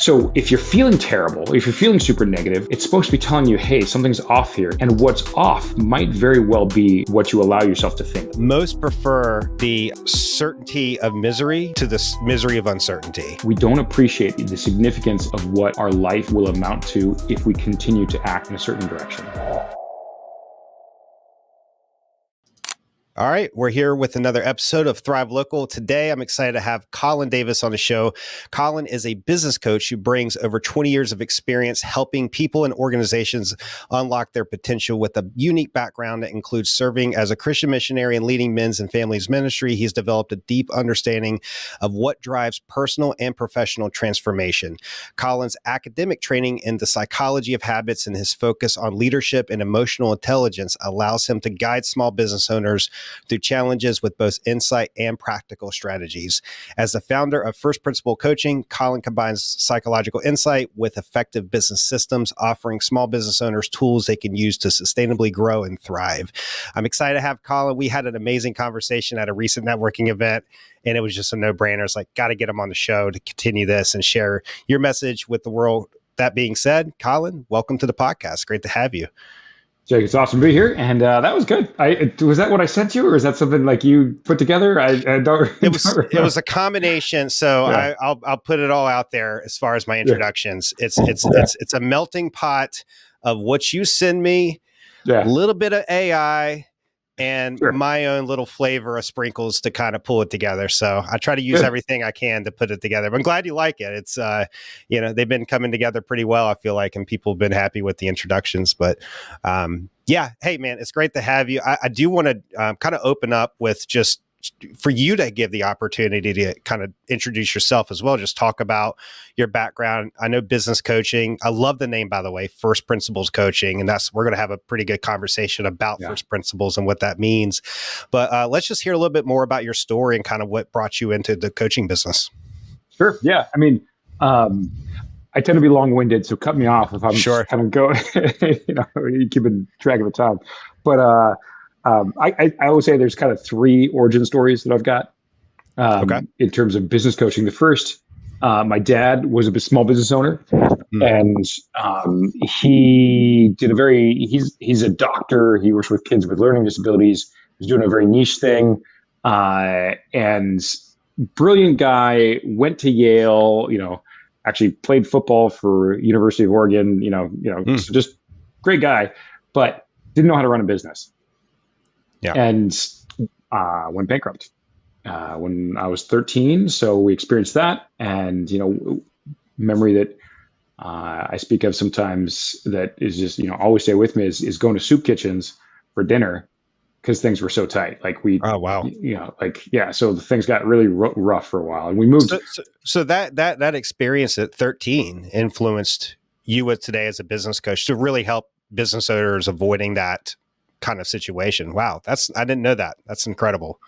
So if you're feeling terrible, if you're feeling super negative, it's supposed to be telling you, hey, something's off here. And what's off might very well be what you allow yourself to think. Most prefer the certainty of misery to the misery of uncertainty. We don't appreciate the significance of what our life will amount to if we continue to act in a certain direction. All right, we're here with another episode of Thrive Local. Today, I'm excited to have Colin Davis on the show. Colin is a business coach who brings over 20 years of experience helping people and organizations unlock their potential with a unique background that includes serving as a Christian missionary and leading men's and families ministry. He's developed a deep understanding of what drives personal and professional transformation. Colin's academic training in the psychology of habits and his focus on leadership and emotional intelligence allows him to guide small business owners through challenges with both insight and practical strategies. As the founder of First Principle Coaching, Colin combines psychological insight with effective business systems, offering small business owners tools they can use to sustainably grow and thrive. I'm excited to have Colin. We had an amazing conversation at a recent networking event, and it was just a no-brainer. It's like, got to get him on the show to continue this and share your message with the world. That being said, Colin, welcome to the podcast. Great to have you. Jake, it's awesome to be here, and that was good. Was that what I sent you, or is that something like you put together? I don't. It was a combination. So yeah. I'll put it all out there as far as my introductions. Yeah. It's a melting pot of what you send me, a little bit of AI, and my own little flavor of sprinkles to kind of pull it together. So I try to use everything I can to put it together. But I'm glad you like it. It's they've been coming together pretty well, I feel like, and people have been happy with the introductions. But hey man, it's great to have you. I do want to kind of open up with just for you to give the opportunity to kind of introduce yourself as well. Just talk about your background. I know business coaching. I love the name, by the way, First Principles Coaching. And we're going to have a pretty good conversation about First Principles and what that means. But let's just hear a little bit more about your story and kind of what brought you into the coaching business. Sure. Yeah. I mean, I tend to be long-winded, so cut me off if I'm kind of going, keeping track of the time. But, I always say there's kind of three origin stories that I've got in terms of business coaching. The first, my dad was a small business owner, and he did he's a doctor. He works with kids with learning disabilities. He's doing a very niche thing, and brilliant guy. Went to Yale. Actually played football for University of Oregon. So just great guy, but didn't know how to run a business. Yeah. And went bankrupt when I was 13. So we experienced that. And, memory that I speak of sometimes that is just, always stay with me is going to soup kitchens for dinner because things were so tight. Like oh, wow. So the things got really rough for a while and we moved. So that experience at 13 influenced you with today as a business coach to really help business owners avoiding that kind of situation. Wow. I didn't know that. That's incredible.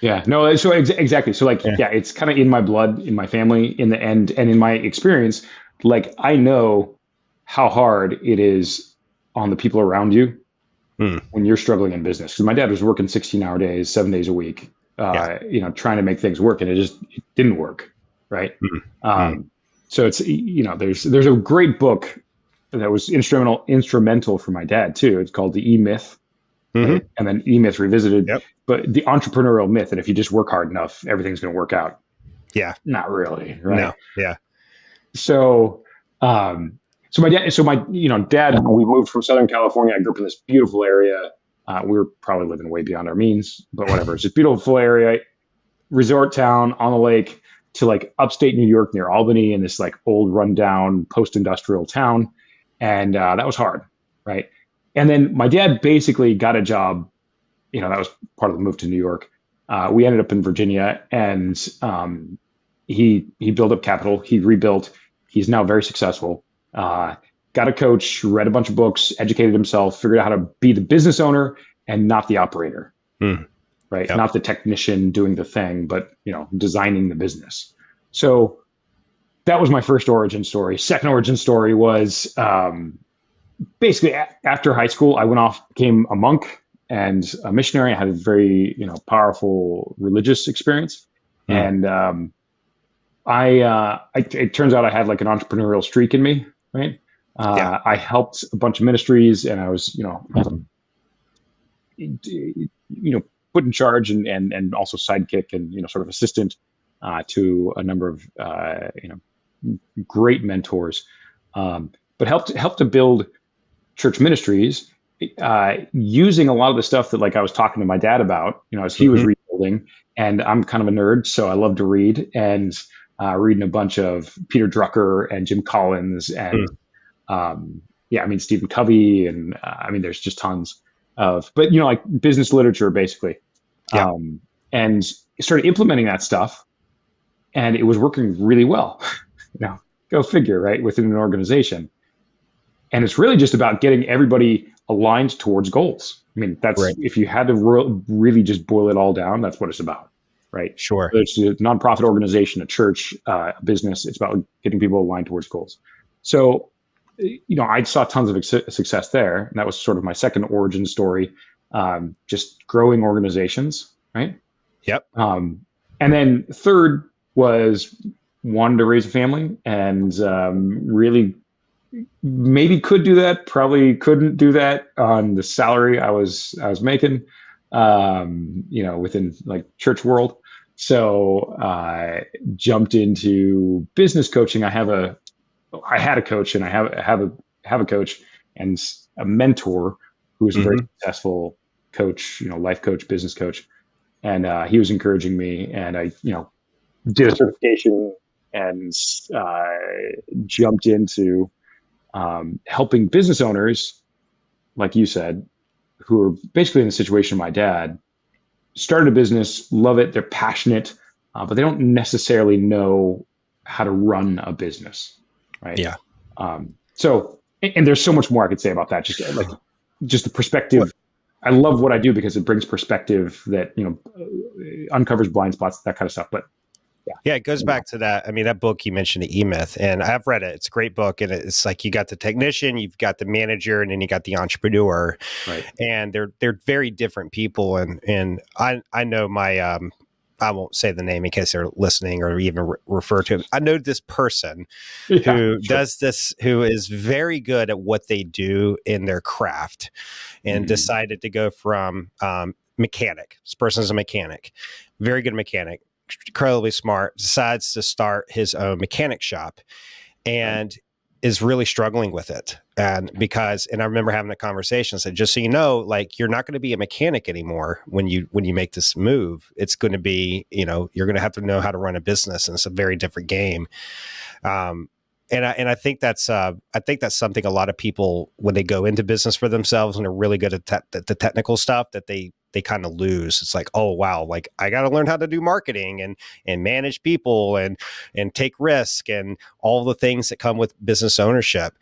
Yeah, no. So exactly. So it's kind of in my blood, in my family, in the end, and in my experience, I know how hard it is on the people around you when you're struggling in business. Because my dad was working 16-hour days, 7 days a week, trying to make things work, and it didn't work. Right. So it's, there's a great book that was instrumental for my dad too. It's called The E-Myth, right? And then E-Myth Revisited. Yep. But the entrepreneurial myth that if you just work hard enough, everything's going to work out. Yeah, not really, right? No, yeah. So, my dad. We moved from Southern California. I grew up in this beautiful area. We were probably living way beyond our means, but whatever. It's a beautiful area, resort town on the lake, to upstate New York near Albany, in this old rundown post-industrial town. And that was hard, right? And then my dad basically got a job, that was part of the move to New York. We ended up in Virginia, and he built up capital. He rebuilt. He's now very successful. Got a coach, read a bunch of books, educated himself, figured out how to be the business owner and not the operator, right? Yep. Not the technician doing the thing, but, designing the business. So that was my first origin story. Second origin story was basically after high school, I went off, became a monk and a missionary. I had a very, powerful religious experience. And it turns out I had like an entrepreneurial streak in me, right? Yeah. I helped a bunch of ministries, and I was, put in charge and also sidekick and sort of assistant to a number of great mentors, but helped to build church ministries using a lot of the stuff that like I was talking to my dad about, as he was Hmm. rebuilding. And I'm kind of a nerd, so I love to read, and reading a bunch of Peter Drucker and Jim Collins and yeah, I mean Stephen Covey, and I mean there's just tons of, but like business literature basically, Yeah. um, and started implementing that stuff, and it was working really well. Go figure, right? Within an organization, and it's really just about getting everybody aligned towards goals. I mean, that's Right. if you had to really just boil it all down, that's what it's about, right? Sure. Whether it's a nonprofit organization, a church, a business, it's about getting people aligned towards goals. So, I saw tons of success there, and that was sort of my second origin story. Just growing organizations, right? Yep. And then third was wanted to raise a family, and really maybe could do that, probably couldn't do that on the salary I was making, within like church world. So jumped into business coaching. I had a coach, and I have a coach and a mentor who was a very Hmm. successful coach, life coach, business coach, and he was encouraging me, and I did a certification and uh, jumped into helping business owners, like you said, who are basically in the situation of my dad, started a business, love it, they're passionate, but they don't necessarily know how to run a business, right? Yeah. So, and there's so much more I could say about that. Just the What? perspective. I love what I do because it brings perspective that uncovers blind spots, that kind of stuff. But yeah, Yeah, it goes back to that. I mean, that book you mentioned, the E-Myth, and I've read it. It's a great book, and it's like you got the technician, you've got the manager, and then you got the entrepreneur, right. and they're very different people. And I know my I won't say the name in case they're listening or even refer to him. I know this person Yeah, who sure. does this, who is very good at what they do in their craft, and Mhm. decided to go from mechanic. This person is a mechanic, very good mechanic, incredibly smart, decides to start his own mechanic shop, Right. and is really struggling with it. And I remember having a conversation, said, just so you know, like, you're not going to be a mechanic anymore when you make this move. It's going to be, you're going to have to know how to run a business, and it's a very different game. Um, and I think that's something a lot of people, when they go into business for themselves and they're really good at the technical stuff, that they kind of lose. It's like, oh wow, like I got to learn how to do marketing and manage people and take risk and all the things that come with business ownership.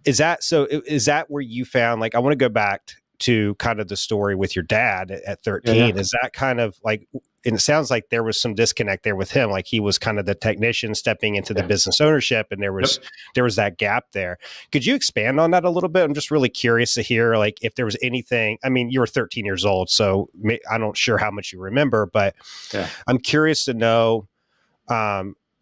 Is that where you found, like, I want to go back to kind of the story with your dad at Yeah, yeah. 13. Is that kind of like, and it sounds like there was some disconnect there with him. Like he was kind of the technician stepping into the Yeah. business ownership, and Yep. there was that gap there. Could you expand on that a little bit? I'm just really curious to hear, like, if there was anything. I mean, you were 13 years old, so I'm not sure how much you remember, but Yeah. I'm curious to know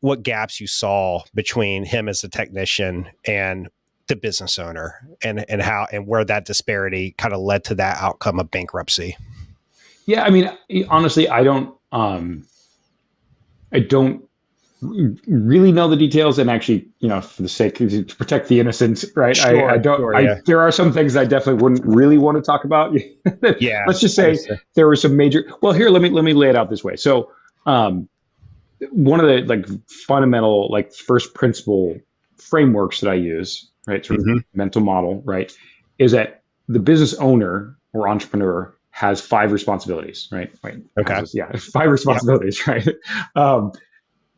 what gaps you saw between him as a technician and the business owner, and how and where that disparity kind of led to that outcome of bankruptcy. Yeah. I mean, honestly, I don't really know the details, and actually, for the sake to protect the innocent, right? I Sure, don't. sure, yeah, There are some things I definitely wouldn't really want to talk about. yeah. Let's just I say understand. there were some major. Well, here, let me lay it out this way. So, um, one of the like fundamental, like first principle frameworks that I use, right, sort of Hmm. mental model, right, is that the business owner or entrepreneur has five responsibilities, right? Right. Okay. Yeah, five Yep. responsibilities, right? Um,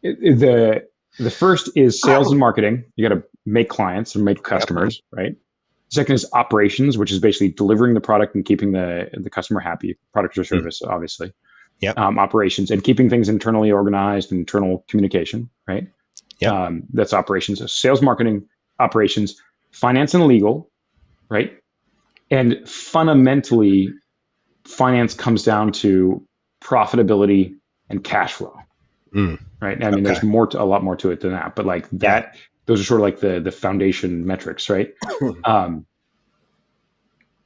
the first is sales and marketing. You got to make clients and make Yep. customers, right? Second is operations, which is basically delivering the product and keeping the customer happy, product or Mm. service, obviously. Yep. Operations and keeping things internally organized, internal communication, right? Yep. That's operations. So sales, marketing, operations, finance, and legal, right? And fundamentally, finance comes down to profitability and cash flow, Mm. right? I mean, Okay. there's a lot more to it than that, but like Yeah. that, those are sort of like the foundation metrics, right? Um,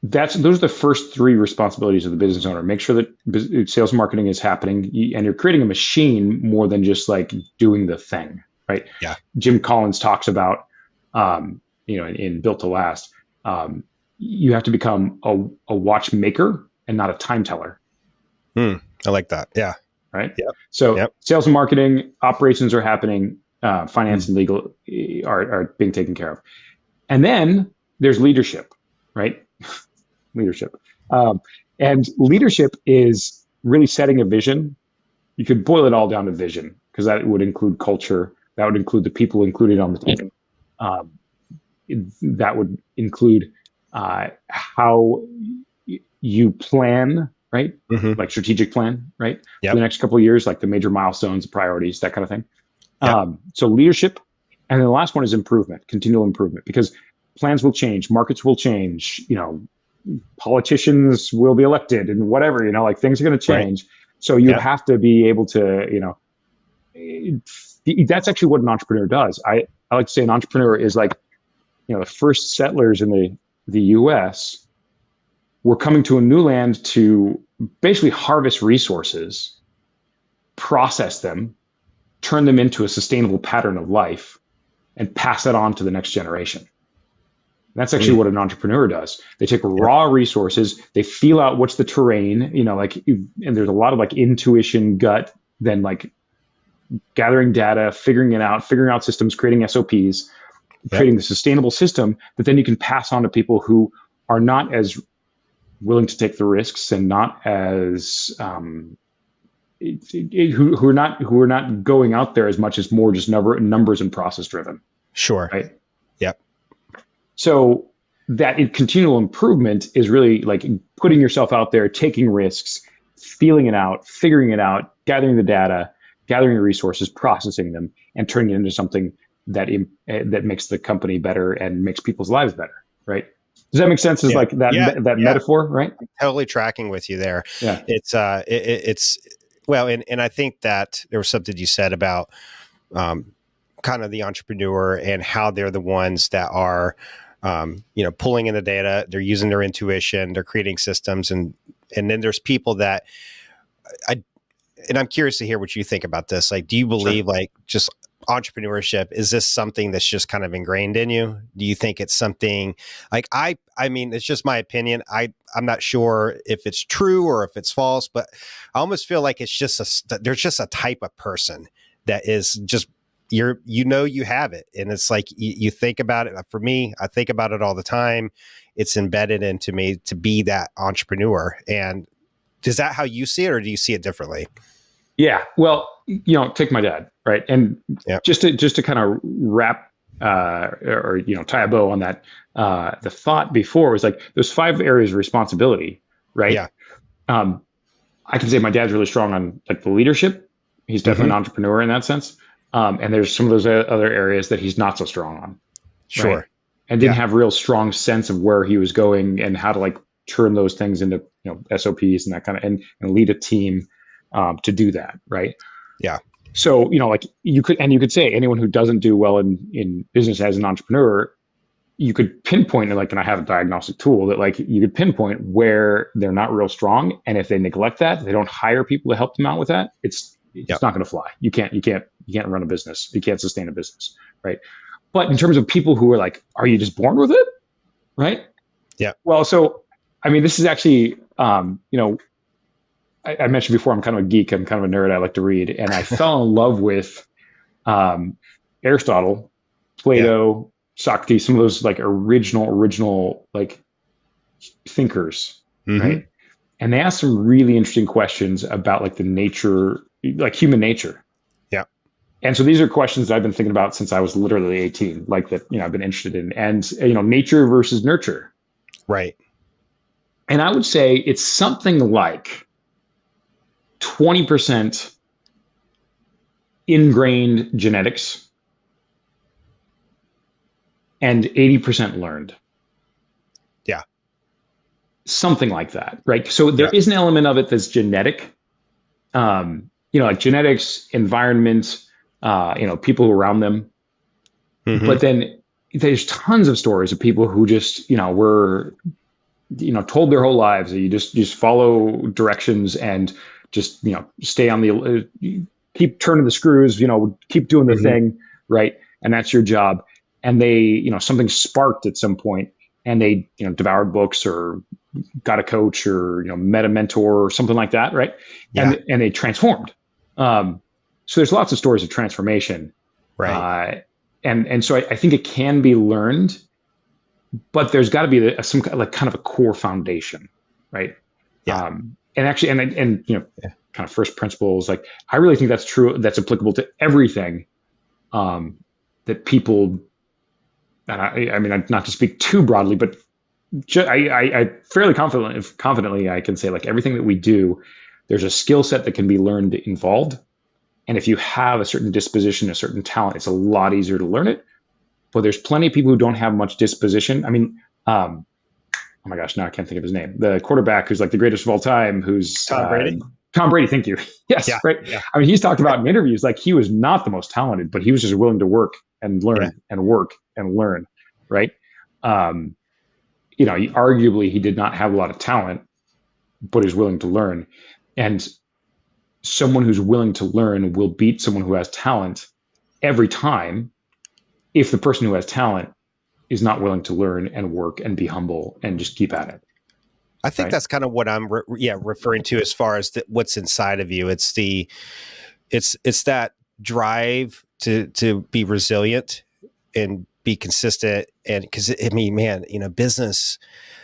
those are the first three responsibilities of the business owner. Make sure that sales and marketing is happening, and you're creating a machine more than just like doing the thing, right? Yeah. Jim Collins talks about, in Built to Last, you have to become a watchmaker and not a time teller, Mm. I like that. Yeah. right? Yep. So Yep. sales and marketing, operations are happening, finance Mm. and legal are being taken care of, and then there's leadership, right? Leadership. Um, and leadership is really setting a vision. You could boil it all down to vision because that would include culture. That would include the people included on the team. Um, that would include how you plan, right? Mm-hmm. Like strategic plan, right? For the Yep. next couple of years, like the major milestones, priorities, that kind of thing. Yep. So leadership. And then the last one is improvement, continual improvement, because plans will change, markets will change, politicians will be elected and whatever, like things are going to Right. change. So you Yep. have to be able to, that's actually what an entrepreneur does. I like to say an entrepreneur is like, the first settlers in the US were coming to a new land to basically harvest resources, process them, turn them into a sustainable pattern of life, and pass that on to the next generation. That's actually Mm. what an entrepreneur does. They take Yep. raw resources, they feel out what's the terrain, and there's a lot of like intuition, gut, then like gathering data, figuring it out, figuring out systems, creating SOPs, Yep. creating the sustainable system that then you can pass on to people who are not as willing to take the risks and not as who are not going out there as much as more just numbers and process driven, Sure. right? Yep. So that continual improvement is really like putting yourself out there, taking risks, feeling it out, figuring it out, gathering the data, gathering the resources, processing them, and turning it into something that makes the company better and makes people's lives better, right? Does that make sense? Is Yeah. like that Yeah. that Yeah. metaphor, right? Totally tracking with you there. Yeah. It's well, and I think that there was something you said about um, kind of the entrepreneur and how they're the ones that are pulling in the data, they're using their intuition, they're creating systems, and then there's people that I and I'm curious to hear what you think about this. Like, do you Sure. believe like just entrepreneurship, is this something that's just kind of ingrained in you? Do you think it's something like I mean, it's just my opinion. I'm not sure if it's true or if it's false, but I almost feel like it's just there's just a type of person that is just you have it, and it's like you think about it. For me, I think about it all the time. It's embedded into me to be that entrepreneur. And is that how you see it, or do you see it differently? Yeah. Well, take my dad, right? And Yeah. just to kind of wrap or tie a bow on that, the thought before was like there's 5 areas of responsibility, right? Yeah. Um, I can say my dad's really strong on like the leadership. He's definitely Mm-hmm. an entrepreneur in that sense. And there's some of those other areas that he's not so strong on, right? Sure. And didn't Yeah. have real strong sense of where he was going and how to like turn those things into SOPs and that kind of and lead a team to do that, right? Yeah. So like you could say anyone who doesn't do well in business as an entrepreneur, you could pinpoint it, like, and I have a diagnostic tool that like you could pinpoint where they're not real strong, and if they neglect that, they don't hire people to help them out with that, it's Yep. not going to fly. You can't run a business. You can't sustain a business, right? But in terms of people who are like, are you just born with it, right? Yeah. Well, so I mean, this is actually, I mentioned before, I'm kind of a geek. I'm kind of a nerd. I like to read, and I fell in love with Aristotle, Plato, Socrates, some of those like original like thinkers, Mm-hmm. right? And they asked some really interesting questions about like the nature, like human nature. Yeah. And so these are questions that I've been thinking about since I was literally 18, like that, I've been interested in, and nature versus nurture. Right. And I would say it's something like 20% ingrained genetics and 80% learned. Yeah. Something like that, right? So there Yeah. is an element of it that's genetic. like genetics, environment, people around them. Mm-hmm. But then there's tons of stories of people who just, were, told their whole lives that you just follow directions and just, stay on keep turning the screws, keep doing the Mm-hmm. thing, right? And that's your job. And they, something sparked at some point and they, devoured books or got a coach or, met a mentor or something like that, right? Yeah. And they transformed. So there's lots of stories of transformation. Right. Uh, and so I think it can be learned, but there's got to be some like kind of a core foundation, right? Yeah. And actually, and Yeah. kind of first principles. Like I really think that's true. That's applicable to everything um, that people. And I mean, not to speak too broadly, but I fairly confidently I can say like everything that we do, there's a skill set that can be learned involved. And if you have a certain disposition, a certain talent, it's a lot easier to learn it. But there's plenty of people who don't have much disposition. I mean, oh my gosh, now I can't think of his name. The quarterback who's like the greatest of all time, who's Tom Brady. Tom Brady. Thank you. Yes, Yeah. right. Yeah. I mean, he's talked about in interviews like he was not the most talented, but he was just willing to work and Yeah. learn and work and learn, right? Um, arguably he did not have a lot of talent, but is willing to learn. And someone who's willing to learn will beat someone who has talent every time if the person who has talent is not willing to learn and work and be humble and just keep at it. I think Right? that's kind of what I'm referring to as far as what's inside of you. It's it's that drive to be resilient and be consistent. And because I mean, man, business,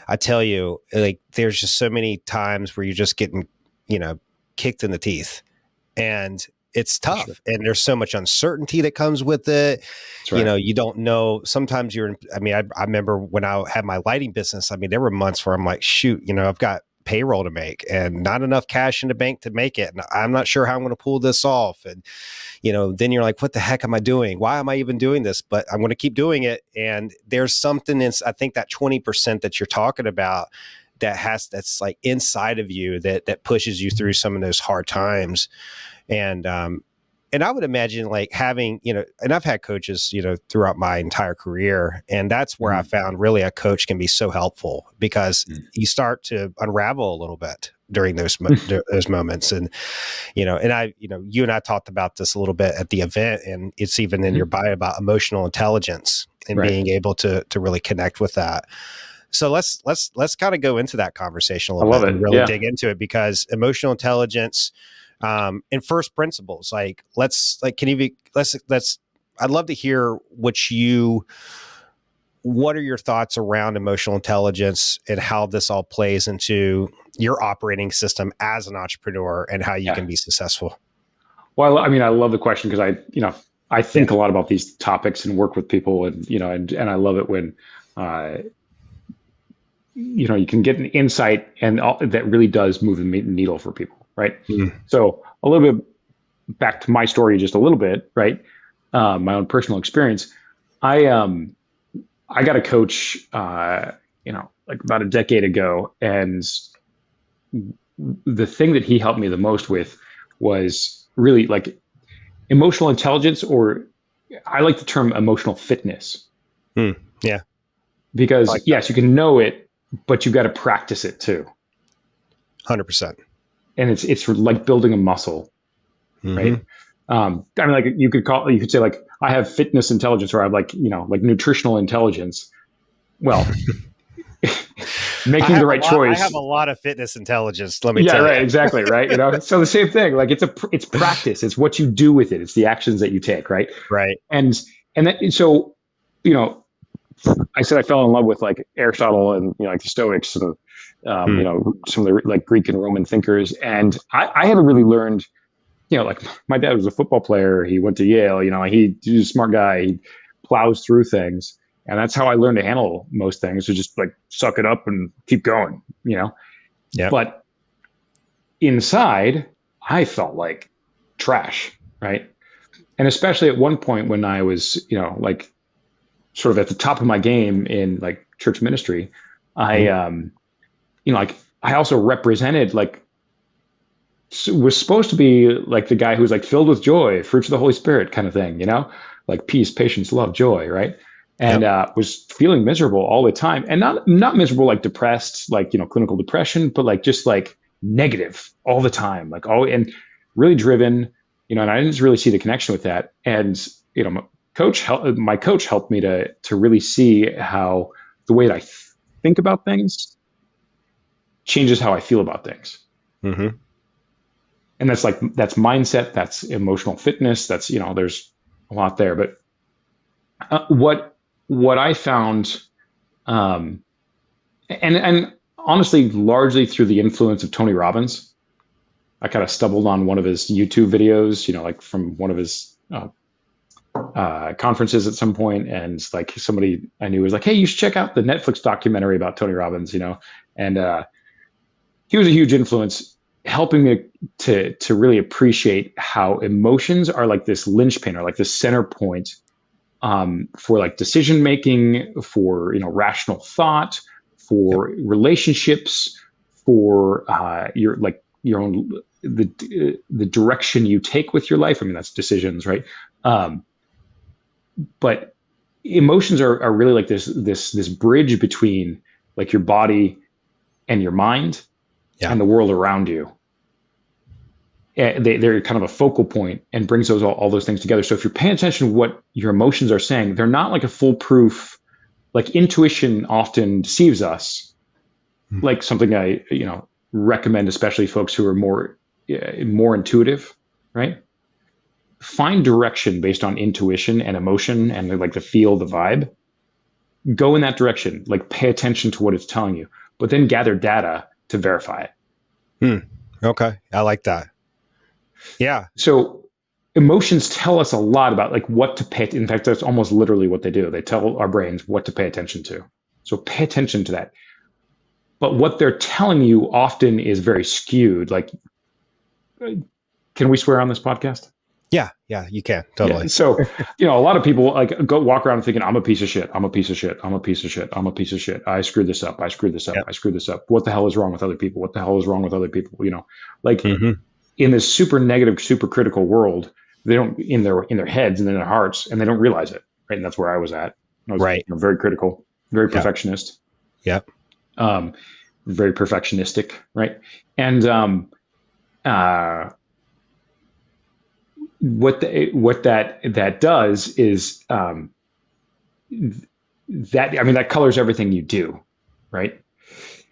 I tell you, like there's just so many times where you're just getting, kicked in the teeth, and it's tough. Sure. And there's so much uncertainty that comes with it. That's right. You don't know. Sometimes I remember when I had my lighting business, I mean, there were months where I'm like, shoot, I've got payroll to make and not enough cash in the bank to make it. And I'm not sure how I'm going to pull this off. And, then you're like, what the heck am I doing? Why am I even doing this? But I'm going to keep doing it. And there's something I think that 20% that you're talking about that's like inside of you that pushes you through some of those hard times. And I would imagine like having, and I've had coaches, throughout my entire career. And that's where I found really a coach can be so helpful because you start to unravel a little bit during those moments. And, you and I talked about this a little bit at the event, and it's even in your bio about emotional intelligence and being able to really connect with that. So let's kind of go into that conversation a little bit and really dig into it, because emotional intelligence, and first principles, I'd love to hear what are your thoughts around emotional intelligence and how this all plays into your operating system as an entrepreneur and how you can be successful. Well, I mean, I love the question because I think a lot about these topics and work with people, and and I love it when you can get an insight and that really does move the needle for people, right? So a little bit back to my story, just a little bit, right? My own personal experience. I got a coach, like about a decade ago, and the thing that he helped me the most with was really like emotional intelligence, or I like the term emotional fitness. Yeah. Because yes, you can know it, but you got to practice it too. 100%. And it's like building a muscle, right? I mean, like you could say like I have fitness intelligence, or I have like nutritional intelligence. Well, making the right choice. I have a lot of fitness intelligence. Let me tell you. Yeah, right, exactly, right. So the same thing. Like it's practice. It's what you do with it. It's the actions that you take, right? Right. And so I said I fell in love with like Aristotle and like the Stoics and some of the like Greek and Roman thinkers, and I haven't really learned. Like my dad was a football player. He went to Yale. He's a smart guy. He plows through things, and that's how I learned to handle most things. So just like suck it up and keep going. Yeah. But inside, I felt like trash, right? And especially at one point when I was, like sort of at the top of my game in like church ministry, I, like I also represented like was supposed to be like the guy who's like filled with joy, fruits of the Holy Spirit kind of thing, like peace, patience, love, joy, right? And Yep. was feeling miserable all the time, and not miserable like depressed, like clinical depression, but like just like negative all the time, like all and really driven, And I didn't really see the connection with that, and my coach helped me to really see how the way that I think about things changes how I feel about things. Mm-hmm. And that's mindset, that's emotional fitness, that's there's a lot there. But what I found, um, and honestly, largely through the influence of Tony Robbins, I kind of stumbled on one of his YouTube videos, like from one of his conferences at some point, and like somebody I knew was like, "Hey, you should check out the Netflix documentary about Tony Robbins," and he was a huge influence, helping me to really appreciate how emotions are like this linchpin or like this center point, for like decision making, for rational thought, Yep. for relationships, for your own the direction you take with your life. I mean, that's decisions, right? Um, but emotions are really like this bridge between like your body and your mind Yeah. and the world around you. They're kind of a focal point and brings all those things together. So if you're paying attention to what your emotions are saying, they're not like a foolproof. Like intuition often deceives us. Mm. Like something I recommend, especially folks who are more intuitive, right? Find direction based on intuition and emotion and like the feel, the vibe. Go in that direction. Like pay attention to what it's telling you, but then gather data to verify it. Hmm. Okay. I like that. Yeah. So emotions tell us a lot about like what to pay. In fact, that's almost literally what they do. They tell our brains what to pay attention to. So pay attention to that. But what they're telling you often is very skewed. Like, can we swear on this podcast? Yeah. Yeah. You can Yeah. totally. So, a lot of people like go walk around thinking, I'm a piece of shit. I'm a piece of shit. I'm a piece of shit. I'm a piece of shit. I screwed this up. I screwed this up. Yep. I screwed this up. What the hell is wrong with other people? What the hell is wrong with other people? Like Mm-hmm. in this super negative, super critical world, they don't in their heads and in their hearts, and they don't realize it. Right. And that's where I was at. I was Right. very critical, very Yep. perfectionist, Yep. um, very perfectionistic. Right. And uh, what that does is that colors everything you do, right?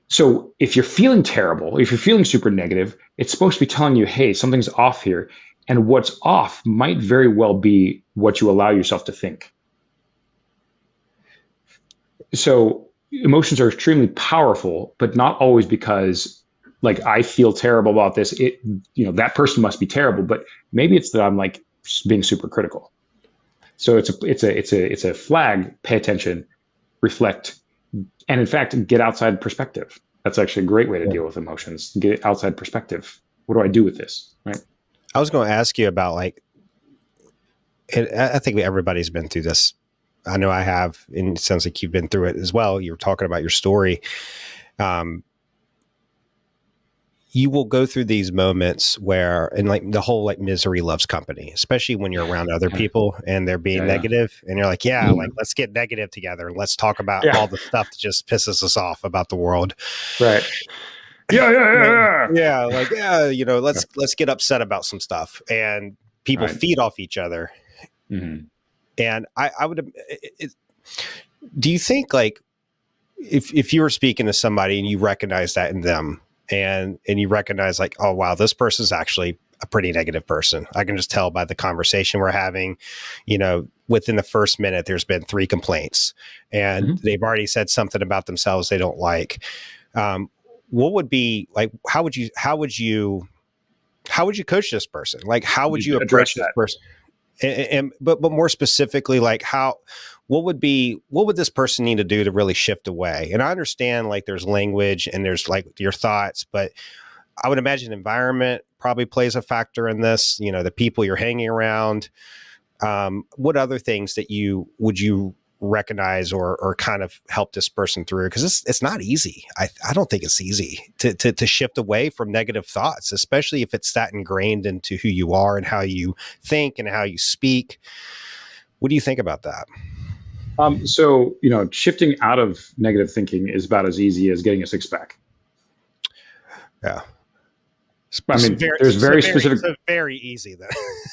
So if you're feeling terrible, if you're feeling super negative, it's supposed to be telling you, hey, something's off here. And what's off might very well be what you allow yourself to think. So emotions are extremely powerful, but not always because like I feel terrible about this. That person must be terrible, but maybe it's that I'm like being super critical. So it's a flag. Pay attention, reflect, and in fact, get outside perspective. That's actually a great way to Yeah. deal with emotions. Get outside perspective. What do I do with this? Right. I was going to ask you about like, and I think everybody's been through this. I know I have, and it sounds like you've been through it as well. You were talking about your story. Um, you will go through these moments where, and like the whole like misery loves company, especially when you're around other Yeah. people and they're being Yeah. negative, and you're like, yeah, Yeah. like let's get negative together. Let's talk about Yeah. all the stuff that just pisses us off about the world. Right. Yeah. Yeah. And Yeah. yeah, like yeah, Yeah. let's get upset about some stuff, and people Right. feed off each other. Mm-hmm. And I would, do you think like if you were speaking to somebody and you recognize that in them, and you recognize like, oh wow, this person's actually a pretty negative person. I can just tell by the conversation we're having, within the first minute, there's been 3 complaints and Mm-hmm. they've already said something about themselves they don't like. What would be like, how would you coach this person? Like, how would you Address approach this that. person? But more specifically, like what would this person need to do to really shift away? And I understand like there's language and there's like your thoughts, but I would imagine environment probably plays a factor in this, the people you're hanging around. What other things that you recognize or kind of help this person through? Because it's not easy. I don't think it's easy to shift away from negative thoughts, especially if it's that ingrained into who you are and how you think and how you speak. What do you think about that? So, shifting out of negative thinking is about as easy as getting a six pack. Yeah. I mean, there's very specific. So very easy then.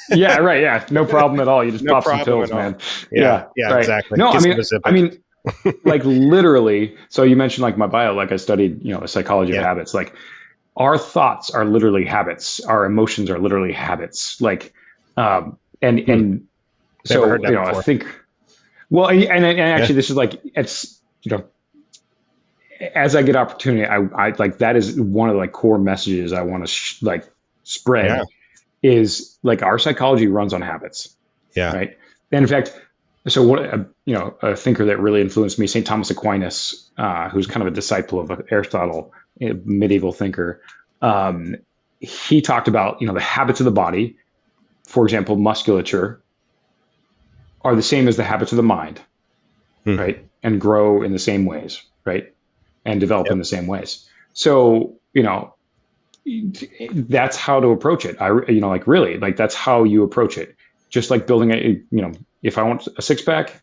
Yeah, right. Yeah, no problem at all. You just No pop some problem pills, at all. man. Yeah, right. exactly. No, Get some I mean, like literally. So you mentioned like my bio, like I studied, the psychology of habits. Like our thoughts are literally habits. Our emotions are literally habits. Like, and Never so heard that before. I think. Well, and actually, this is like it's as I get opportunity, I like that is one of the like core messages I want to spread is like our psychology runs on habits. Yeah. Right. And in fact, so what a thinker that really influenced me, St. Thomas Aquinas, who's kind of a disciple of Aristotle, a medieval thinker. He talked about the habits of the body, for example, musculature, are the same as the habits of the mind, right? And grow in the same ways, right? And develop in the same ways. So, that's how to approach it. Like really, like that's how you approach it. Just like building if I want a six pack,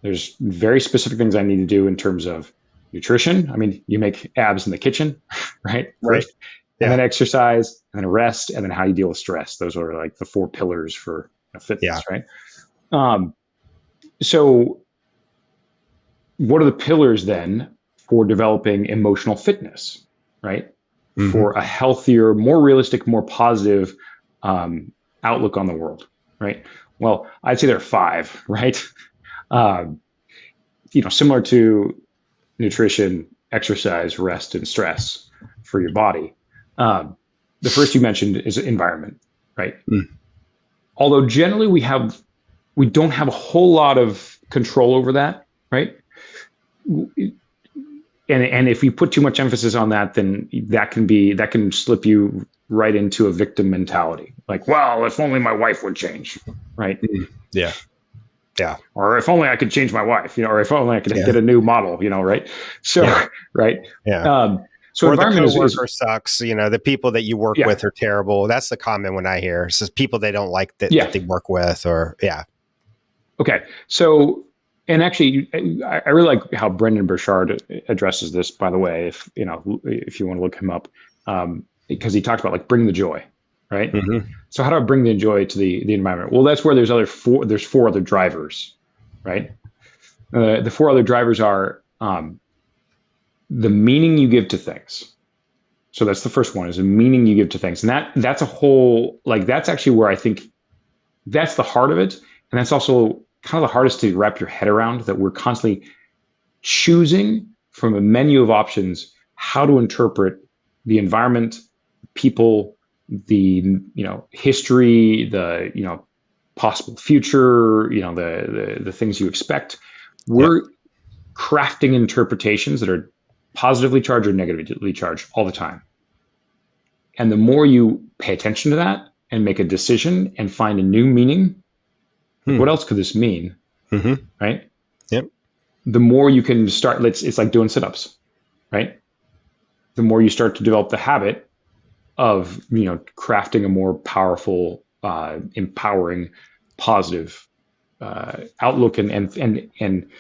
there's very specific things I need to do in terms of nutrition. I mean, you make abs in the kitchen, right? First, and then exercise, and then rest, and then how you deal with stress. Those are like the four pillars for fitness, right? So what are the pillars then for developing emotional fitness, right? Mm-hmm. For a healthier, more realistic, more positive outlook on the world, right? Well, I'd say there are five, right? Similar to nutrition, exercise, rest, and stress for your body. The first you mentioned is environment, right? Although generally we don't have a whole lot of control over that, right? And if we put too much emphasis on that, then that can slip you right into a victim mentality. Like, well, if only my wife would change, right? Yeah. Or if only I could change my wife, or if only I could get a new model, right? So, right. Yeah. So or environment the coworker sucks. The people that you work with are terrible. That's the common one I hear. It's just people they don't like that they work with, or Okay. So, and actually, I really like how Brendan Burchard addresses this. By the way, if you want to look him up, because he talks about like bring the joy, right? Mm-hmm. So how do I bring the joy to the environment? Well, that's where there's four other drivers, right? The four other drivers are the meaning you give to things. So that's the first one, is the meaning you give to things, and that's a whole that's actually where I think that's the heart of it, and that's also kind of the hardest to wrap your head around, that we're constantly choosing from a menu of options how to interpret the environment, people, the history, the possible future, the things you expect. We're crafting interpretations that are positively charged or negatively charged all the time. And the more you pay attention to that and make a decision and find a new meaning, what else could this mean? Mm-hmm. Right? Yep. The more you can start, it's like doing sit-ups, right? The more you start to develop the habit of, crafting a more powerful, empowering, positive outlook and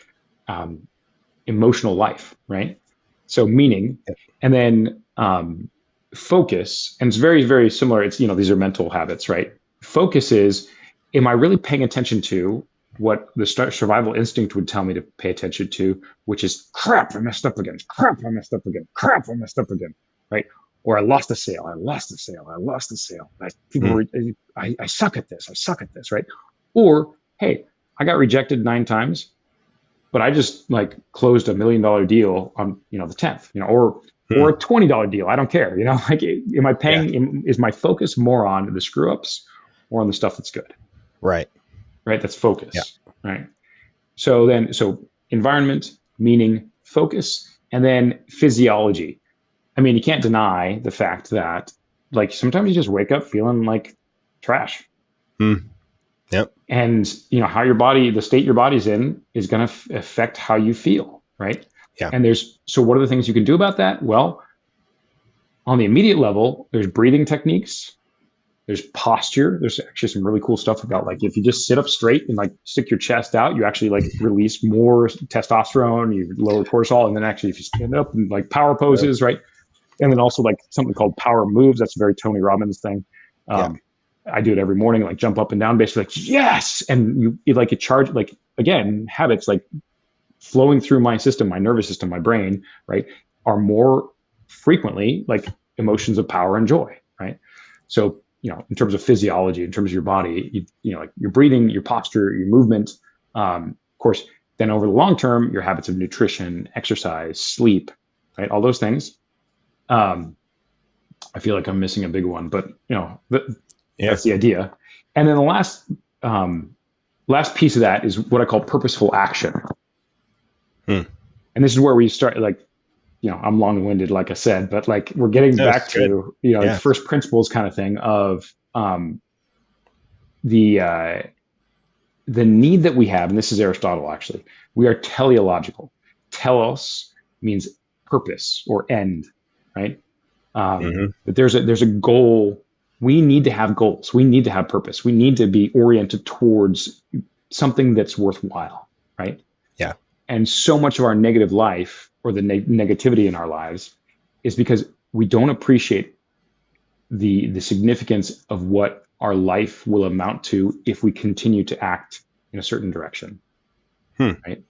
emotional life, right? So meaning, and then focus, and it's very, very similar. It's, these are mental habits, right? Focus is, am I really paying attention to what the survival instinct would tell me to pay attention to, which is crap, I messed up again. Crap, I messed up again. Crap, I messed up again. Right? Or I lost a sale. I lost a sale. I suck at this. I suck at this. Right? Or, hey, I got rejected 9 times, but I just closed $1 million deal on, the 10th, or a $20 deal. I don't care. Am I paying, is my focus more on the screw ups or on the stuff that's good? Right. That's focus. Right. So environment, meaning, focus, and then physiology. I mean, you can't deny the fact that sometimes you just wake up feeling like trash. Yep. And how your body, the state your body's in, is going to affect how you feel, right? Yeah. And so what are the things you can do about that? Well, on the immediate level, there's breathing techniques, there's posture. There's actually some really cool stuff about, like, if you just sit up straight and like stick your chest out, you actually like release more testosterone, you lower cortisol. And then actually, if you stand up and like power poses, right? And then also like something called power moves. That's a very Tony Robbins thing. I do it every morning, like jump up and down, basically like, yes. And it charge, like, again, habits like flowing through my system, my nervous system, my brain, right, are more frequently like emotions of power and joy, right? So, in terms of physiology, in terms of your body, like your breathing, your posture, your movement, of course, then over the long term, your habits of nutrition, exercise, sleep, right? All those things. I feel like I'm missing a big one, but that's the idea. And then the last piece of that is what I call purposeful action. And this is where we start, like, I'm long-winded, like I said, but like we're getting back to, first principles kind of thing of the need that we have, and this is Aristotle actually. We are teleological. Telos means purpose or end, right? That there's a goal. We need to have goals. We need to have purpose. We need to be oriented towards something that's worthwhile, right? Yeah. And so much of our negative life, or the negativity in our lives, is because we don't appreciate the significance of what our life will amount to if we continue to act in a certain direction, right?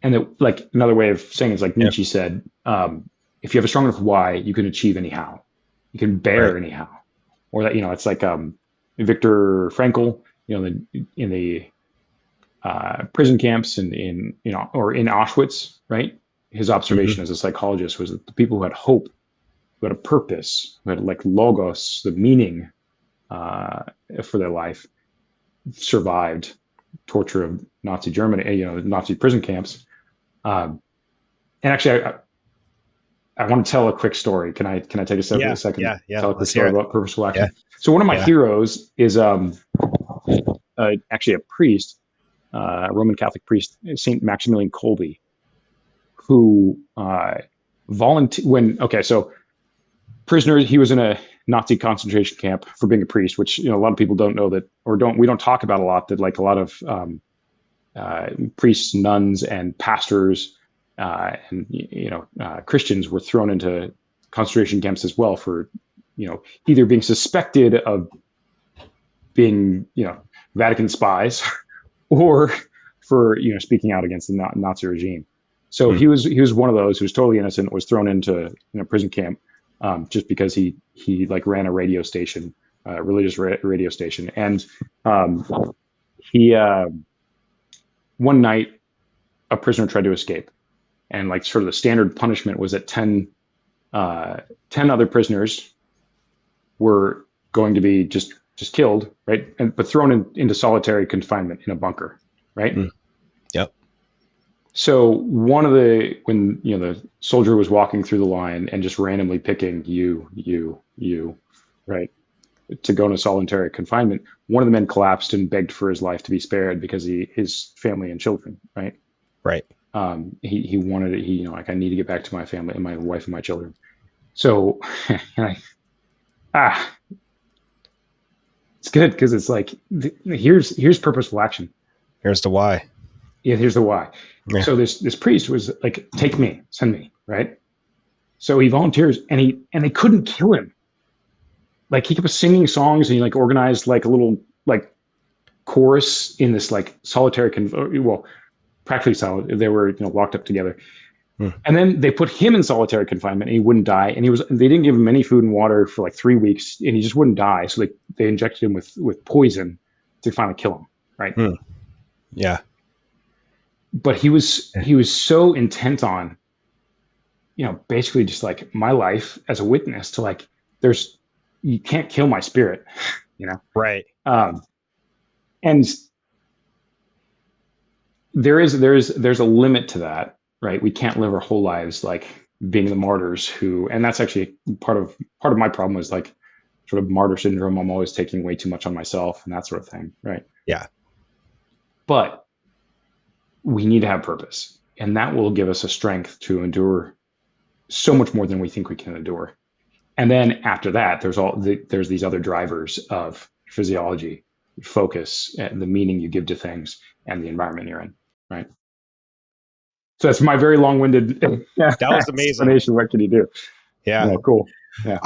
And like another way of saying it's like Nietzsche said, if you have a strong enough why, you can achieve anyhow. You can bear anyhow. Or that, it's like Viktor Frankl, in the prison camps or in Auschwitz, right? His observation as a psychologist was that the people who had hope, who had a purpose, who had like logos, the meaning for their life, survived torture of Nazi Germany, Nazi prison camps. And actually, I want to tell a quick story. Can I take a second? Yeah. Tell a quick story about purposeful action. Yeah. So one of my heroes is actually a priest, a Roman Catholic priest, Saint Maximilian Kolbe, who so prisoners, he was in a Nazi concentration camp for being a priest, which, a lot of people don't know that, or we don't talk about a lot, that like a lot of priests, nuns, and pastors and Christians were thrown into concentration camps as well for either being suspected of being Vatican spies or for speaking out against the Nazi regime. So he was one of those who was totally innocent, was thrown into prison camp just because he like ran a radio station, religious radio station, and he one night a prisoner tried to escape, and like sort of the standard punishment was that 10 other prisoners were going to be just killed, right? But thrown into solitary confinement in a bunker, right? Yep. So when the soldier was walking through the line and just randomly picking you, right, to go into solitary confinement, one of the men collapsed and begged for his life to be spared because his family and children, right? Right. He wanted it. Like, I need to get back to my family and my wife and my children. So, it's good because it's like, here's purposeful action. Here's the why. Yeah, here's the why. Yeah. So this priest was like, take me, send me, right? So he volunteers, and they couldn't kill him. Like, he kept singing songs, and he like organized like a little like chorus in this like solitary practically solid. They were locked up together. And then they put him in solitary confinement, and he wouldn't die. And they didn't give him any food and water for like 3 weeks, and he just wouldn't die. So they injected him with poison to finally kill him, right? Yeah. But he was so intent on, basically just like my life as a witness to like, you can't kill my spirit, Right. And there's a limit to that, right? We can't live our whole lives like being the martyrs and that's actually part of my problem is like sort of martyr syndrome. I'm always taking way too much on myself and that sort of thing, right? Yeah. but we need to have purpose, and that will give us a strength to endure so much more than we think we can endure. And then after that, there's these other drivers of physiology, focus, and the meaning you give to things, and the environment you're in, right? So that's my very long-winded That was amazing. explanation. What can you do? Yeah. Yeah, cool. Yeah.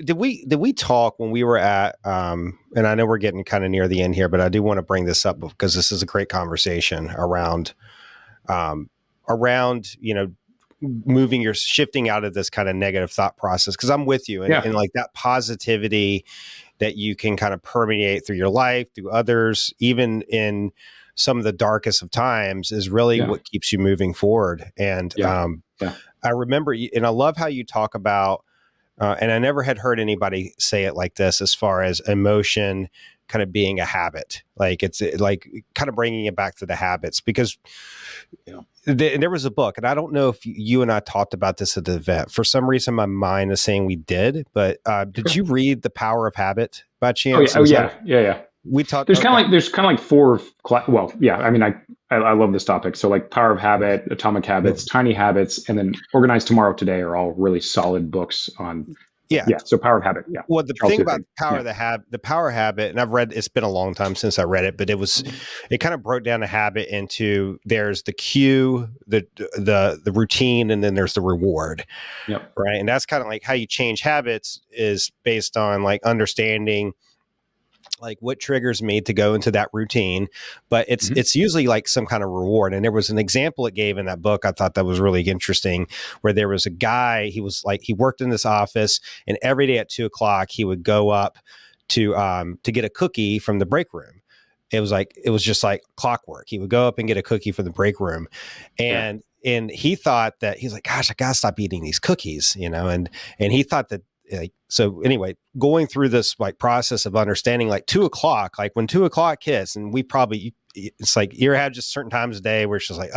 Did we talk when we were at and I know we're getting kind of near the end here, but I do want to bring this up because this is a great conversation around shifting out of this kind of negative thought process, because I'm with you, and like that positivity that you can kind of permeate through your life, through others, even in some of the darkest of times, is really what keeps you moving forward. And I remember, and I love how you talk about, and I never had heard anybody say it like this, as far as emotion kind of being a habit. Like it's like kind of bringing it back to the habits, because there was a book, and I don't know if you and I talked about this at the event. For some reason, my mind is saying we did, but did you read The Power of Habit by chance? Yeah. We talked. There's kind of like four. Well, yeah. I mean, I love this topic. So like Power of Habit, Atomic Habits, Tiny Habits, and then Organize Tomorrow, Today are all really solid books on. Yeah. So Power of Habit. Yeah. Well, the thing about the Power Habit, and I've read, it's been a long time since I read it, but it kind of broke down a habit into, there's the cue, the routine, and then there's the reward. Yep. Right. And that's kind of like how you change habits, is based on like understanding like what triggers me to go into that routine, but it's usually like some kind of reward. And there was an example it gave in that book I thought that was really interesting, where there was a guy, he worked in this office, and every day at 2:00 he would go up to get a cookie from the break room. It was just like clockwork. He would go up and get a cookie from the break room, and he thought that, he's like, gosh, I gotta stop eating these cookies, and he thought that, so anyway, going through this like process of understanding, like 2:00, like when 2:00 hits, and it's like you have just certain times of day where it's just like,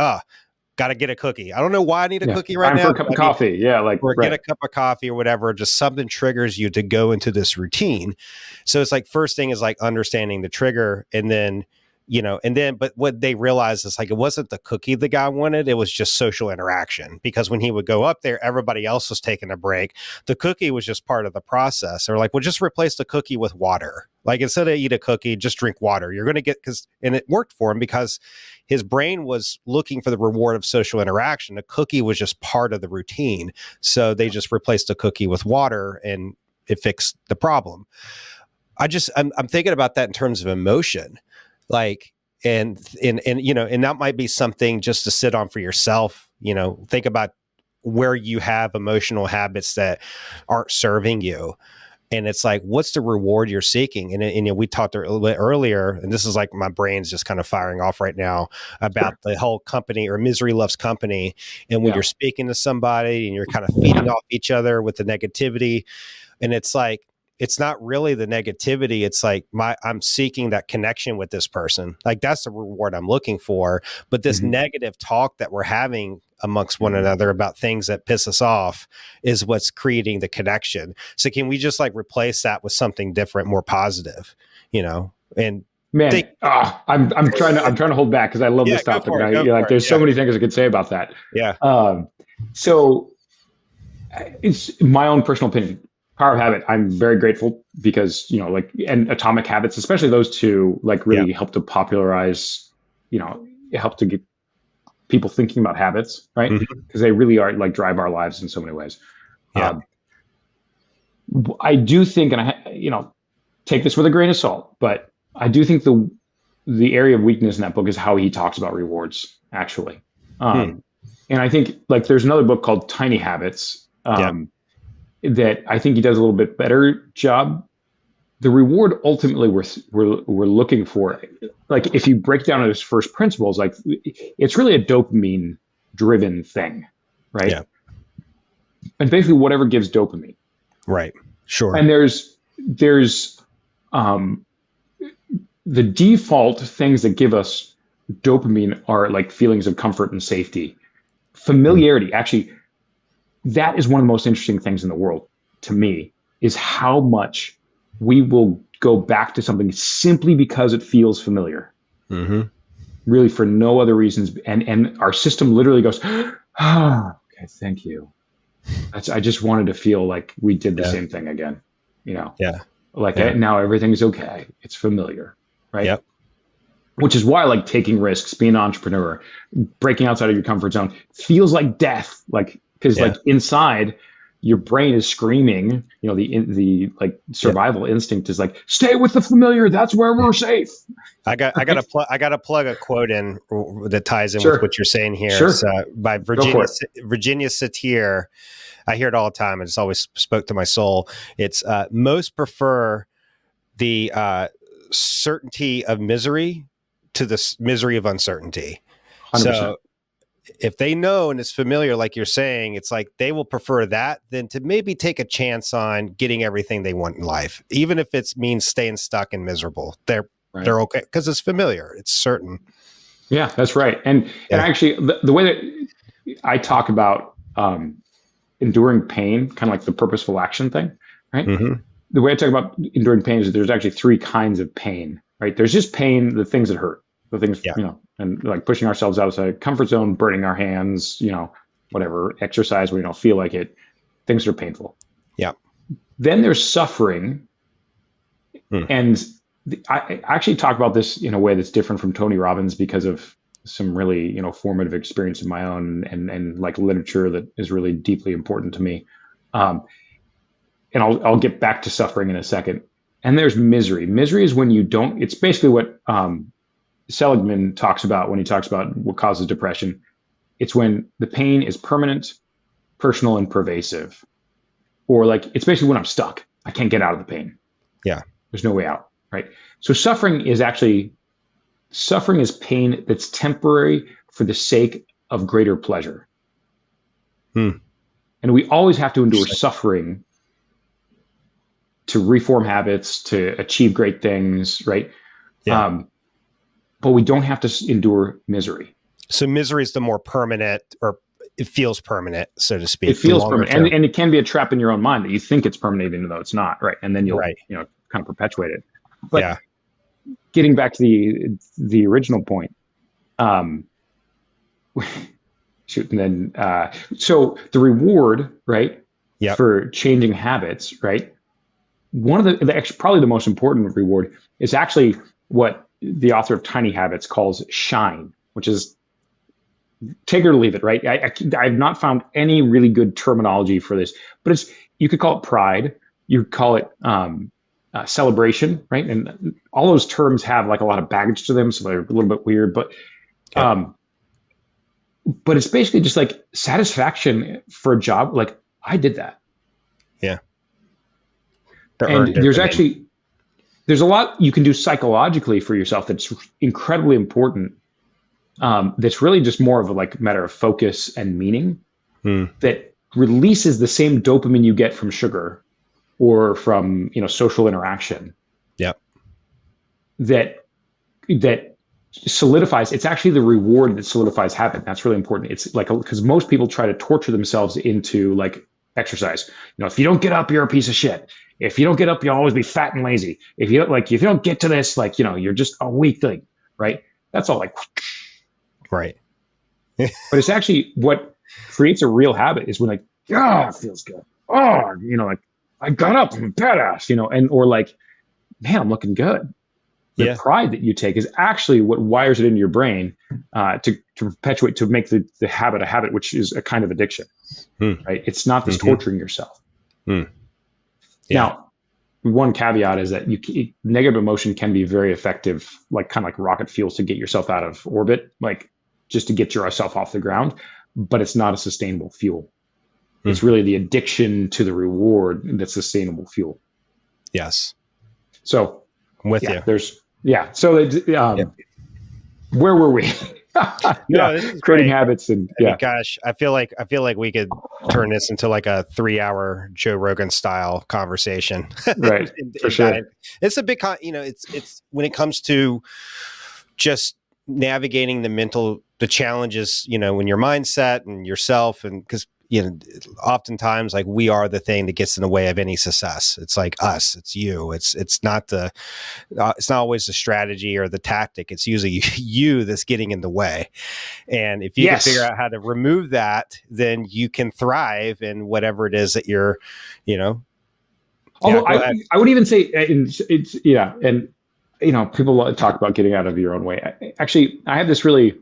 got to get a cookie. I don't know why I need a cookie right now. For a cup of coffee. Get a cup of coffee or whatever. Just something triggers you to go into this routine. So it's like, first thing is like understanding the trigger, and then, but what they realized is like, it wasn't the cookie the guy wanted. It was just social interaction, because when he would go up there, everybody else was taking a break. The cookie was just part of the process. Or like, well, just replace the cookie with water. Like, instead of eat a cookie, just drink water. You're going to get, and it worked for him because his brain was looking for the reward of social interaction. The cookie was just part of the routine. So they just replaced the cookie with water, and it fixed the problem. I'm thinking about that in terms of emotion. Like, and that might be something just to sit on for yourself. Think about where you have emotional habits that aren't serving you. And it's like, what's the reward you're seeking? And we talked a little bit earlier, and this is like, my brain's just kind of firing off right now about the whole company, or misery loves company. And when you're speaking to somebody and you're kind of feeding off each other with the negativity, and it's like, it's not really the negativity. It's like, I'm seeking that connection with this person. Like, that's the reward I'm looking for. But this negative talk that we're having amongst one another about things that piss us off is what's creating the connection. So can we just like replace that with something different, more positive, and man, I'm trying to hold back, because I love this topic. There's so many things I could say about that. Yeah. So it's my own personal opinion. Power of Habit, I'm very grateful, because, and Atomic Habits, especially those two, like really help to popularize, help to get people thinking about habits, right? Because they really are like drive our lives in so many ways. Yeah. I do think, and take this with a grain of salt, but I do think the area of weakness in that book is how he talks about rewards, actually. And I think like there's another book called Tiny Habits, that I think he does a little bit better job. The reward ultimately we're looking for, like if you break down his first principles, like it's really a dopamine driven thing, right? Yeah. And basically whatever gives dopamine. Right. Sure. And there's the default things that give us dopamine are like feelings of comfort and safety, familiarity. Actually, that is one of the most interesting things in the world to me, is how much we will go back to something simply because it feels familiar. really for no other reasons. And our system literally goes, oh, okay, thank you. I just wanted to feel like we did the Yeah. same thing again, you know, Yeah. like Yeah. now everything's okay. It's familiar, right? Yep. Which is why I like taking risks, being an entrepreneur, breaking outside of your comfort zone feels like death. Like, because Yeah. like inside your brain is screaming, you know, the like Yep. survival instinct is like, stay with the familiar. That's where we're safe. I got Right? to plug a quote in that ties in with Sure. what you're saying here. It's Sure. by Go for Virginia Satir. I hear it all the time. And it's always spoke to my soul. It's most prefer the certainty of misery to the misery of uncertainty. 100%. So if they know and it's familiar, like you're saying, it's like they will prefer that than to maybe take a chance on getting everything they want in life, even if it means staying stuck and miserable. They're okay because it's familiar, it's certain. Yeah, that's right. And actually, the way that I talk about enduring pain, kind of like the purposeful action thing, right? Mm-hmm. The way I talk about enduring pain is that there's actually three kinds of pain, right? There's just pain, the things that hurt, the things, Yeah. you know, and like pushing ourselves outside comfort zone, burning our hands, you know, whatever, exercise where you don't feel like it, things that are painful. Yeah. Then there's suffering. And I actually talk about this in a way that's different from Tony Robbins because of some really, you know, formative experience of my own and like literature that is really deeply important to me. Um, and I'll get back to suffering in a second. And there's misery. Misery is when you don't, it's basically what Seligman talks about when he talks about what causes depression. It's when the pain is permanent, personal, and pervasive. Or like, it's basically when I'm stuck. I can't get out of the pain. Yeah. There's no way out, right? So suffering is pain that's temporary for the sake of greater pleasure. And we always have to endure suffering to reform habits, to achieve great things, right? Yeah. But we don't have to endure misery. So misery is the more permanent, or it feels permanent, so to speak. It feels permanent. And it can be a trap in your own mind that you think it's permanent even though it's not, right? And then you'll you know, kind of perpetuate it. But getting back to the original point, shoot, and then so the reward, right, for changing habits, right? One of the probably the most important reward is actually what the author of Tiny Habits calls shine, which is take it or leave it, right? I've not found any really good terminology for this, but you could call it pride, you could call it celebration, right? And all those terms have like a lot of baggage to them, so they're a little bit weird, but it's basically just like satisfaction for a job. Like I did that. Yeah. And there's a lot you can do psychologically for yourself that's incredibly important. That's really just more of a like matter of focus and meaning that releases the same dopamine you get from sugar or from, you know, social interaction. Yep. That solidifies. It's actually the reward that solidifies habit. That's really important. It's like, because most people try to torture themselves into like exercise. You know, if you don't get up, you're a piece of shit. If you don't get up, you'll always be fat and lazy. If you don't get to this, like, you know, you're just a weak thing, right? That's all like, right. But it's actually what creates a real habit is when like, yeah, it feels good. Oh, you know, like I got up, I'm a badass, you know, or like, man, I'm looking good. The pride that you take is actually what wires it into your brain to perpetuate, to make the habit a habit, which is a kind of addiction, right? It's not this torturing yourself. Now, one caveat is that negative emotion can be very effective, like kind of like rocket fuels to get yourself out of orbit, like just to get yourself off the ground, but it's not a sustainable fuel. It's really the addiction to the reward that's sustainable fuel. Yes. So I'm with you. So where were we? Creating habits and gosh, I feel like we could turn this into like a 3-hour Joe Rogan style conversation. Right. For sure. It's a big, it's when it comes to just navigating the challenges, you know, when your mindset and yourself, and because oftentimes like we are the thing that gets in the way of any success. It's like us, it's you, it's not it's not always the strategy or the tactic. It's usually you that's getting in the way. And if you can figure Yes. out how to remove that, then you can thrive in whatever it is that you're, yeah, Although go ahead. I would even say it's yeah, and people talk about getting out of your own way. Actually, I have this really.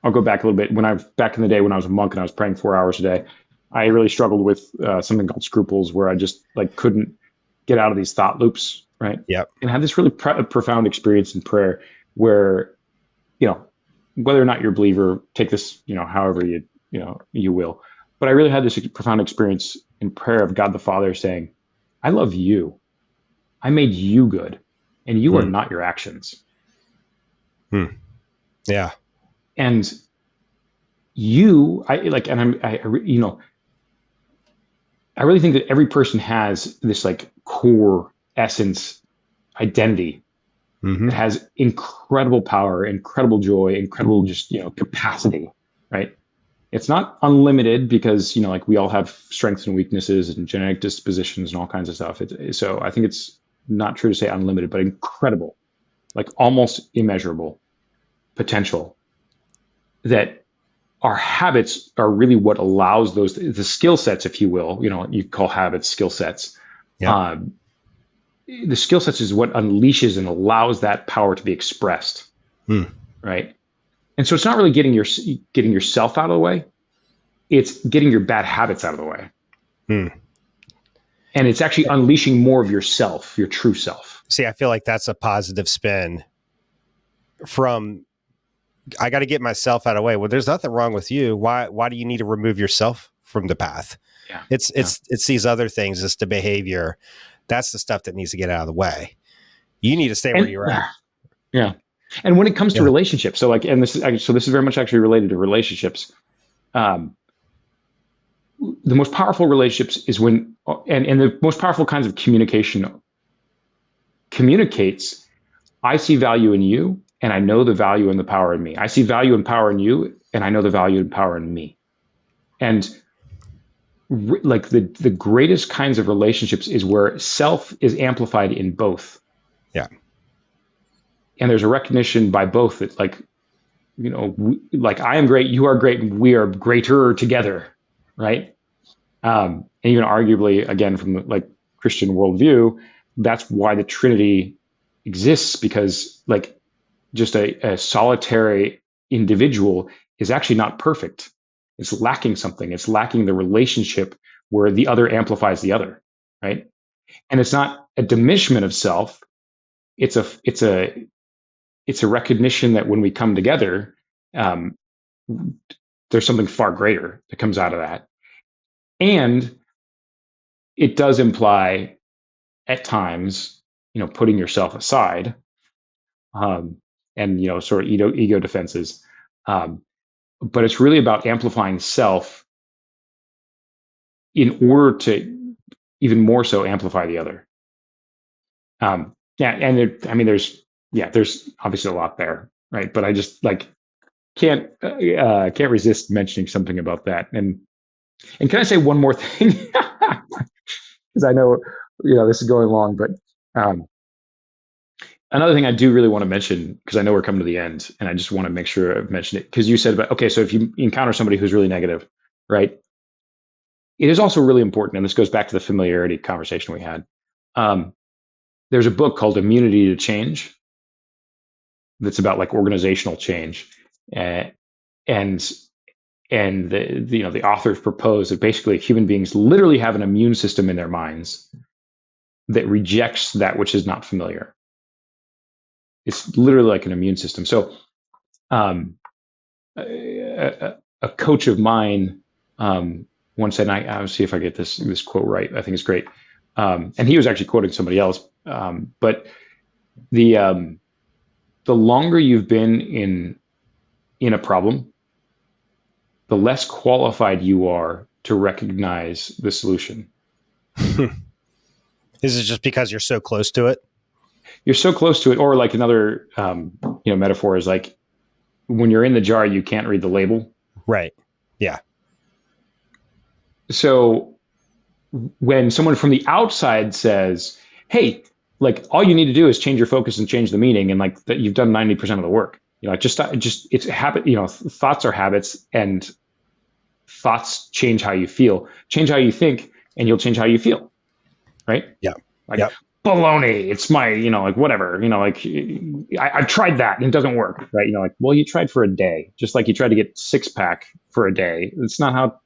I'll go back a little bit. Back in the day when I was a monk and I was praying 4 hours a day, I really struggled with something called scruples, where I just like couldn't get out of these thought loops, right? Yep. And I had this really profound experience in prayer, where whether or not you're a believer, take this however you will. But I really had this profound experience in prayer of God the Father saying, "I love you. I made you good, and you are Hmm. not your actions." Hmm. Yeah. And I like, and I really think that every person has this like core essence identity Mm-hmm. that has incredible power, incredible joy, incredible just capacity, right? It's not unlimited because like we all have strengths and weaknesses and genetic dispositions and all kinds of stuff. So I think it's not true to say unlimited, but incredible, like almost immeasurable potential. That our habits are really what allows the skill sets, if you will. You call habits skill sets. Yep. Um, the skill sets is what unleashes and allows that power to be expressed, right? And so it's not really getting yourself out of the way; it's getting your bad habits out of the way, and it's actually unleashing more of yourself, your true self. See, I feel like that's a positive spin from I got to get myself out of the way. Well, there's nothing wrong with you. Why do you need to remove yourself from the path? Yeah, It's these other things. It's the behavior. That's the stuff that needs to get out of the way. You need to stay where and you're at. yeah. And when it comes to Yeah. relationships, so like, and this is very much actually related to relationships. Um, the most powerful relationships is when, and the most powerful kinds of communication communicates, I see value in you and I know the value and the power in me. I see value and power in you and I know the value and power in me. And like the greatest kinds of relationships is where self is amplified in both. Yeah. And there's a recognition by both that like, like I am great, you are great, and we are greater together. Right. And even arguably, again, from the like Christian worldview, that's why the Trinity exists, because like just a solitary individual is actually not perfect. It's lacking something. It's lacking the relationship where the other amplifies the other, right? And it's not a diminishment of self. It's a recognition that when we come together, um, there's something far greater that comes out of that. And it does imply at times, putting yourself aside, um, and sort of ego defenses. Um, but it's really about amplifying self in order to even more so amplify the other. Yeah, and there's obviously a lot there, right? But I just like can't resist mentioning something about that. And can I say one more thing? Because I know this is going long, but um, another thing I do really want to mention, because I know we're coming to the end, and I just want to make sure I've mentioned it, because you said about, okay, so if you encounter somebody who's really negative, right? It is also really important, and this goes back to the familiarity conversation we had. Um, there's a book called Immunity to Change that's about like organizational change, uh, and the authors propose that basically human beings literally have an immune system in their minds that rejects that which is not familiar. It's literally like an immune system. So um, a coach of mine once said, and I'll see if I get this quote right. I think it's great. And he was actually quoting somebody else. But the longer you've been in a problem, the less qualified you are to recognize the solution. Is it just because you're so close to it? You're so close to it, or like another metaphor is like when you're in the jar, you can't read the label. Right. Yeah. so when someone from the outside says, "Hey, like all you need to do is change your focus and change the meaning," and like that you've done 90% of the work. Just it's a habit. Thoughts are habits, and thoughts change how you feel. Change how you think, and you'll change how you feel. Right? Yeah. Like Yep. baloney. It's my, like whatever. Like I tried that and it doesn't work. Right? Like, well, you tried for a day, just like you tried to get six pack for a day. It's not how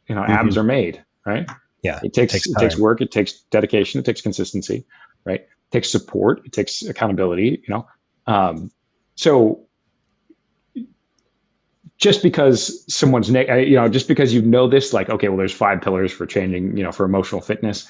Mm-hmm. abs are made. Right? Yeah. It It takes takes it takes time. work. It takes dedication. It takes consistency. Right? It takes support. It takes accountability. So just because just because this, like, okay, well, there's 5 pillars for changing, for emotional fitness.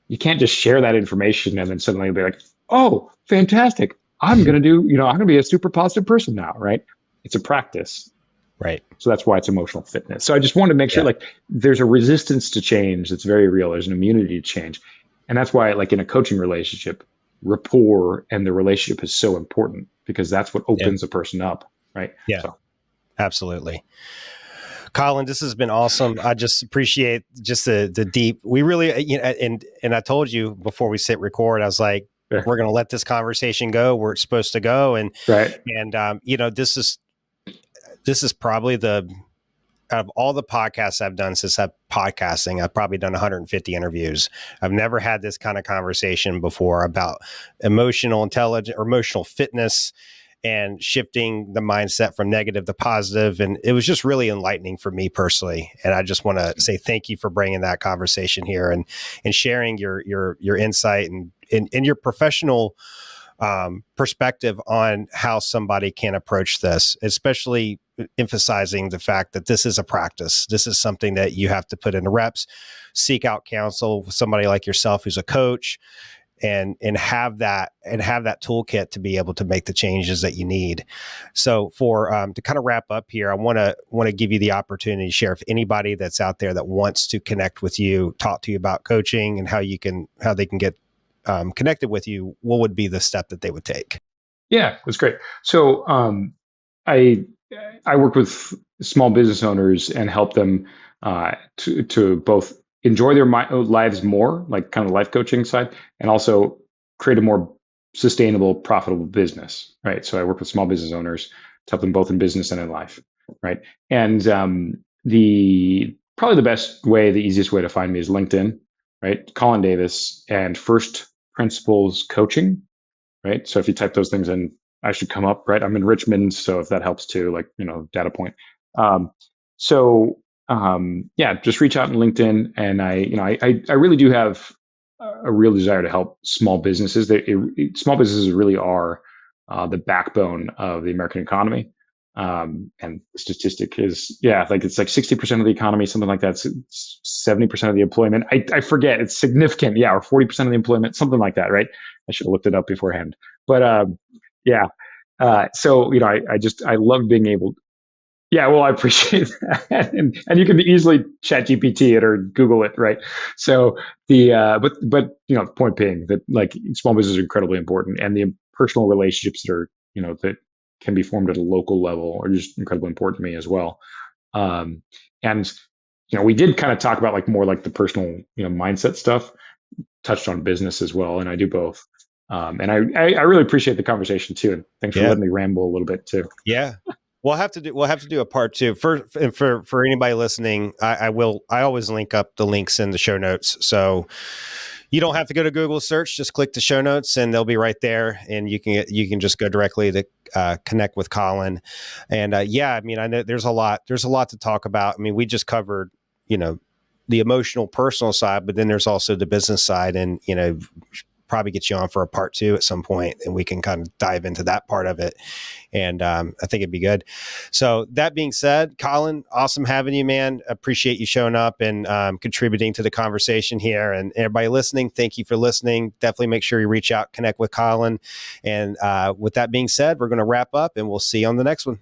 You can't just share that information and then suddenly be like, oh, fantastic. I'm going to be a super positive person now. Right? It's a practice. Right. So that's why it's emotional fitness. So I just wanted to make sure, Yeah. like, there's a resistance to change that's very real. There's an immunity to change. And that's why, like, in a coaching relationship, rapport and the relationship is so important, because that's what Yeah. opens a person up. Right? Yeah. So Absolutely. Colin, this has been awesome. I just appreciate just the deep. We really, and I told you before we sit record, I was like, yeah. we're going to let this conversation go where it's supposed to go, and Right. this is probably the out of all the podcasts I've done since I've podcasting, I've probably done 150 interviews. I've never had this kind of conversation before about emotional intelligence or emotional fitness and shifting the mindset from negative to positive. And it was just really enlightening for me personally. And I just want to say thank you for bringing that conversation here and sharing your insight and your professional perspective on how somebody can approach this, especially emphasizing the fact that this is a practice. This is something that you have to put into reps, seek out counsel with somebody like yourself who's a coach, and have that toolkit to be able to make the changes that you need. So for to kind of wrap up here, I want to give you the opportunity to share if anybody that's out there that wants to connect with you, talk to you about coaching and how they can get connected with you, what would be the step that they would take? Yeah, that's great. So I I work with small business owners and help them to both enjoy their lives more, like kind of life coaching side, and also create a more sustainable, profitable business. Right. So I work with small business owners to help them both in business and in life. Right. And the probably the best way, the easiest way to find me is LinkedIn. Right. Colin Davis and First Principles Coaching. Right. So if you type those things in, I should come up. Right. I'm in Richmond, so if that helps too, like, data point. Um, so yeah, just reach out on LinkedIn, and I really do have a real desire to help small businesses. Small businesses really are the backbone of the American economy. And the statistic is, yeah, like it's like 60% of the economy, something like that. 70% of the employment. I forget. It's significant. Yeah. Or 40% of the employment, something like that. Right. I should have looked it up beforehand. But yeah. So, I love being able. Yeah, well, I appreciate that, and you can easily chat GPT it or Google it, right? So but point being that, like, small business are incredibly important, and the personal relationships that can be formed at a local level are just incredibly important to me as well. And we did kind of talk about, like, more like the personal mindset stuff, touched on business as well, and I do both. And I really appreciate the conversation too, and thanks for Yeah. letting me ramble a little bit too. Yeah. We'll have to do a part two for anybody listening. I always link up the links in the show notes. So you don't have to go to Google search, just click the show notes and they'll be right there. And you can just go directly to connect with Colin. And yeah, I mean, I know there's a lot to talk about. I mean, we just covered, the emotional personal side, but then there's also the business side, and, probably get you on for a part two at some point, and we can kind of dive into that part of it. And I think it'd be good. So that being said, Colin, awesome having you, man. Appreciate you showing up and contributing to the conversation here. And everybody listening, thank you for listening. Definitely make sure you reach out, connect with Colin. And with that being said, we're going to wrap up, and we'll see you on the next one.